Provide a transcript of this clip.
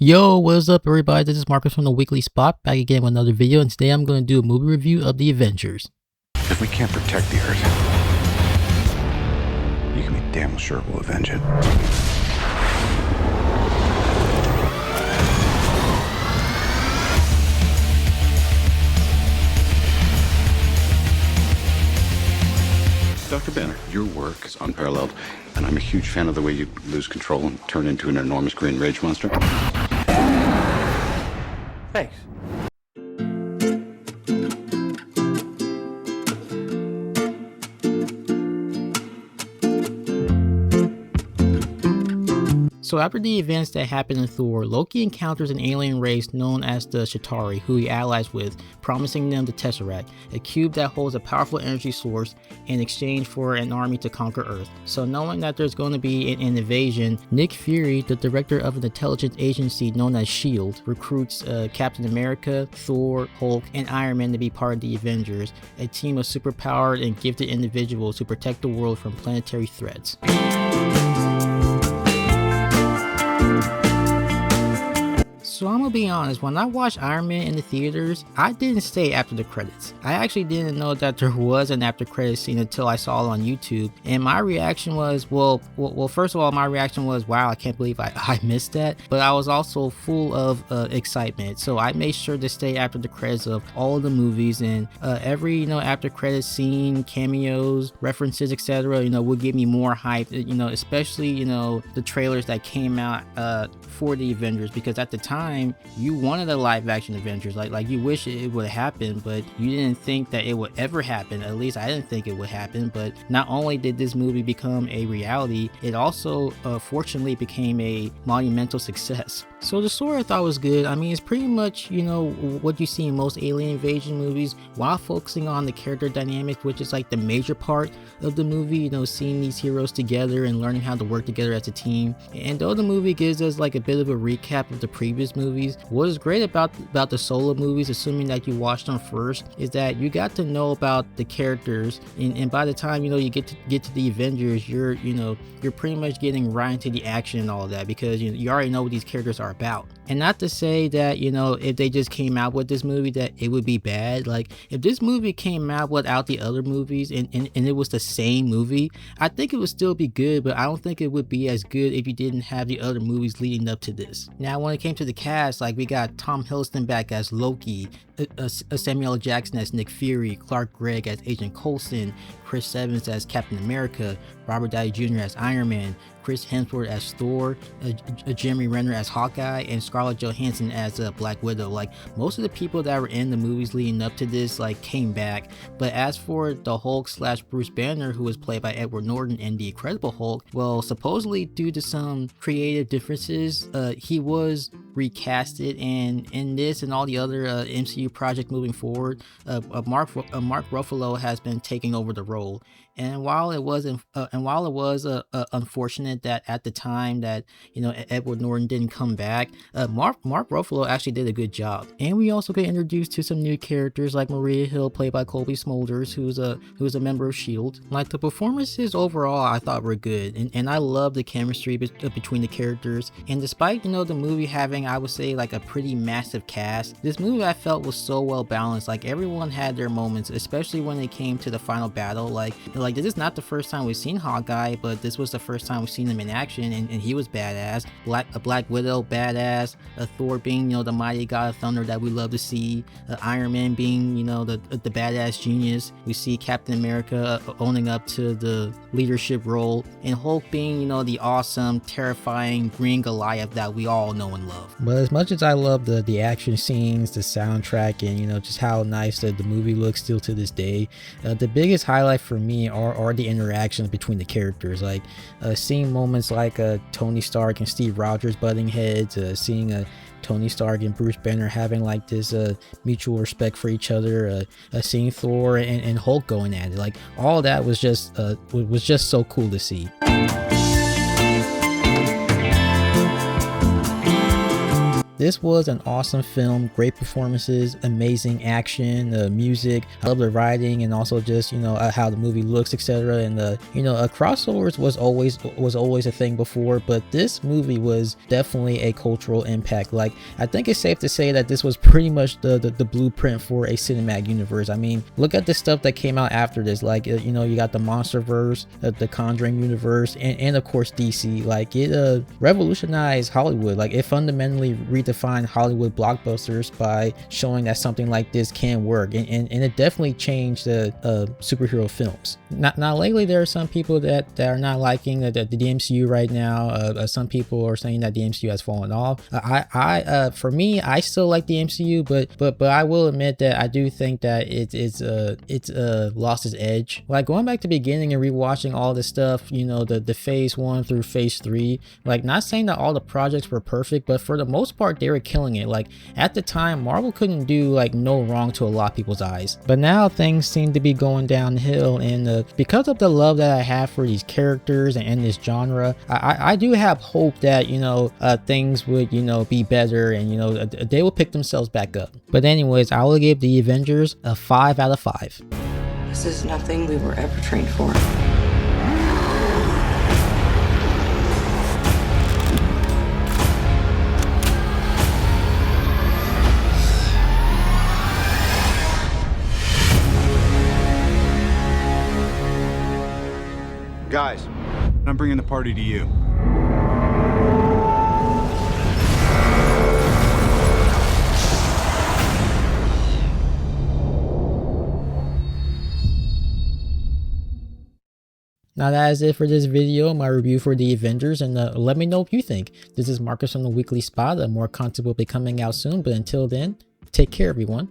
Yo, what's up everybody? This is Marcus from the Weekly Spot, back again with another video, and today I'm going to do a movie review of the Avengers. If we can't protect the Earth, you can be damn sure we'll avenge it. Dr. Banner, your work is unparalleled, and I'm a huge fan of the way you lose control and turn into an enormous green rage monster. Thanks. So after the events that happen in Thor, Loki encounters an alien race known as the Chitauri, who he allies with, promising them the Tesseract, a cube that holds a powerful energy source in exchange for an army to conquer Earth. So knowing that there's going to be an invasion, Nick Fury, the director of an intelligence agency known as S.H.I.E.L.D., recruits Captain America, Thor, Hulk, and Iron Man to be part of the Avengers, a team of superpowered and gifted individuals who protect the world from planetary threats. So I'm gonna be honest, when I watched Iron Man in the theaters, I didn't stay after the credits. I actually didn't know that there was an after credits scene until I saw it on YouTube, and my reaction was, well, first of all, my reaction was, wow, I can't believe I missed that, but I was also full of excitement, so I made sure to stay after the credits of all of the movies, and every, after credits scene, cameos, references, etc., would give me more hype, especially, the trailers that came out for the Avengers, because at the time, you wanted a live action Avengers, like you wish it would happen, but you didn't think that it would ever happen. At least I didn't think it would happen. But not only did this movie become a reality, it also fortunately became a monumental success. So the story I thought was good. I mean, it's pretty much, what you see in most alien invasion movies, while focusing on the character dynamics, which is like the major part of the movie, seeing these heroes together and learning how to work together as a team. And though the movie gives us like a bit of a recap of the previous movies, what is great about the solo movies, assuming that you watched them first, is that you got to know about the characters, and by the time you get to the Avengers, you're pretty much getting right into the action and all of that, because you already know what these characters are about. And not to say that if they just came out with this movie that it would be bad. Like if this movie came out without the other movies and it was the same movie, I think it would still be good, but I don't think it would be as good if you didn't have the other movies leading up to this. Now when it came to the cast, like we got Tom Hiddleston back as Loki, Samuel L. Jackson as Nick Fury, Clark Gregg as Agent Coulson, Chris Evans as Captain America, Robert Downey Jr. as Iron Man, Chris Hemsworth as Thor, Jeremy Renner as Hawkeye, and Scarlett Johansson as Black Widow. Like most of the people that were in the movies leading up to this came back. But as for the Hulk / Bruce Banner, who was played by Edward Norton in The Incredible Hulk, well, supposedly due to some creative differences, he was recasted, and in this and all the other MCU projects moving forward, Mark Ruffalo has been taking over the role. And while it was unfortunate that at the time that Edward Norton didn't come back, Mark Ruffalo actually did a good job. And we also get introduced to some new characters like Maria Hill, played by Colby Smulders, who's a member of S.H.I.E.L.D. Like the performances overall, I thought were good, and I love the chemistry between the characters. And despite the movie having, I would say, like a pretty massive cast, this movie I felt was so well balanced. Like everyone had their moments, especially when it came to the final battle. Like this is not the first time we've seen Hawkeye, but this was the first time we've seen him in action, and he was badass. Black Widow, badass. Thor being the mighty god of thunder that we love to see. Iron Man being the badass genius. We see Captain America owning up to the leadership role, and Hulk being the awesome, terrifying green Goliath that we all know and love. But as much as I love the action scenes, the soundtrack, and just how nice the movie looks still to this day, the biggest highlight for me are the interactions between the characters. Like seeing moments like Tony Stark and Steve Rogers butting heads, seeing Tony Stark and Bruce Banner having like this mutual respect for each other, seeing Thor and Hulk going at it, like all that was just so cool to see. this was an awesome film, great performances, amazing action, music. I love the writing, and also just, you know, how the movie looks, etc. And you know, crossovers was always a thing before, but this movie was definitely a cultural impact. Like, I think it's safe to say that this was pretty much the blueprint for a cinematic universe. I mean, look at the stuff that came out after this. Like, you know, you got the Monsterverse, the Conjuring universe, and of course DC. Like, it revolutionized Hollywood. Like, it fundamentally redefined Hollywood blockbusters by showing that something like this can work, and it definitely changed the superhero films. Now lately there are some people that are not liking the MCU right now. Some people are saying that the MCU has fallen off. For me, I still like the MCU, but I will admit that I do think that it's lost its edge. Like, going back to the beginning and rewatching all this stuff, you know, the phase 1 through phase 3, like, not saying that all the projects were perfect, but for the most part they were killing it. Like, at the time, Marvel couldn't do like no wrong to a lot of people's eyes, but now things seem to be going downhill, and because of the love that I have for these characters and this genre, I do have hope that, you know, things would, you know, be better, and, you know, they will pick themselves back up. But anyways, I will give the Avengers a 5 out of 5. This is nothing we were ever trained for. Guys, I'm bringing the party to you. Now that is it for this video, my review for the Avengers, and let me know what you think. This is Marcus from the Weekly Spot. More content will be coming out soon, but until then, take care everyone.